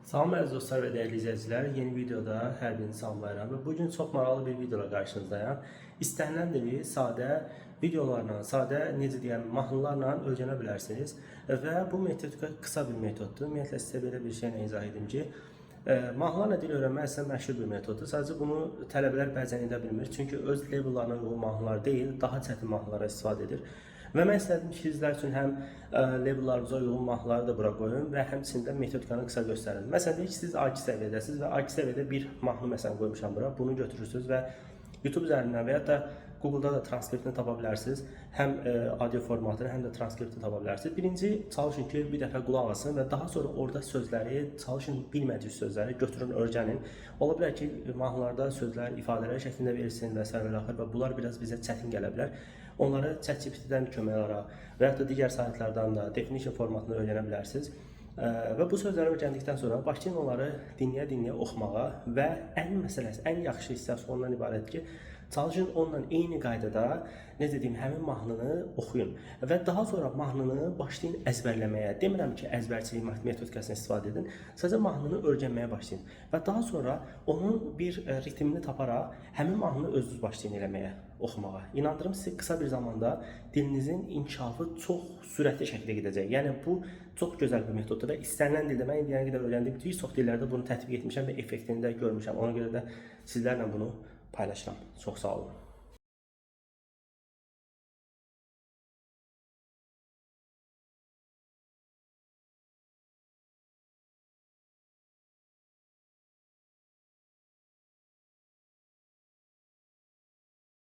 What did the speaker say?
Salam əziz dostlar və dəyərli izləyicilər, yeni videoda hər birini salamlayıram və bugün çox maraqlı bir videola qarşınızdayım. İstənilən dili sadə videolarla, sadə necə deyəm, mahnılarla öyrənə bilərsiniz və bu metodika qısa bir metoddur. Ümumiyyətlə sizə belə bir şeylə izah edim ki, mahnılarla dil öyrənmək əslində məşhur bir metoddur. Sadəcə bunu tələbələr bəzən edə bilmir. Çünki öz levellarına uyğun mahnılar deyil, daha çətin mahnılara istifadə edir. Və mən istədim ki, sizlər üçün həm levellarınıza uyğun mahnıları da bura qoyun və həmçində metodikanı qısa göstərin. Məsələn, deyək ki, siz A2 səviyyədəsiniz və A2 səviyyədə bir mahnı məsələn qoymuşam bura. Bunu götürürsünüz və YouTube üzərindən və ya da Google'da da transkriptini tapa bilərsiniz. Həm audio formatını, həm də transkriptini tapa bilərsiniz. Birinci çalışın ki, bir dəfə qulaq asın və daha sonra orada sözləri, çalışın bilmədiyi sözləri götürün, öyrənin. Ola bilər ki, mahnılarda sözlər ifadələr şəklində verilsin və s. və bunlar biraz bizə çətin gələ bilər. Onları ChatGPT-dən kömək alaraq və ya da digər saytlardan da definition formatını öyrənə bilərsiniz. Və bu sözləri öyrəndikdən sonra başlayın onları dinləyə-dinləyə oxumağa və ən yaxşı hissəsi ondan ibarət ki, çalışın onunla eyni qaydada, necə deyim, həmin mahnını oxuyun və daha sonra mahnını başlayın əzbərləməyə. Demirəm ki, əzbərçilik metodikasını istifadə edin, sadəcə mahnını öyrənməyə başlayın və daha sonra onun bir ritmini taparaq həmin mahnını özünüz başlayın eləməyə, oxumağa. İnandırım sizi, qısa bir zamanda dilinizin inkişafı çox sürətli şəkildə gedəcək. Yəni bu çox gözəl bir metoddur və istənilən dildə mən indiyənə qədər öyrəndiyim bir çox dillərdə bunu tətbiq etmişəm və effektini də görmüşəm. Ona görə də sizlərlə bunu paylaşıram. Çox sağ olun.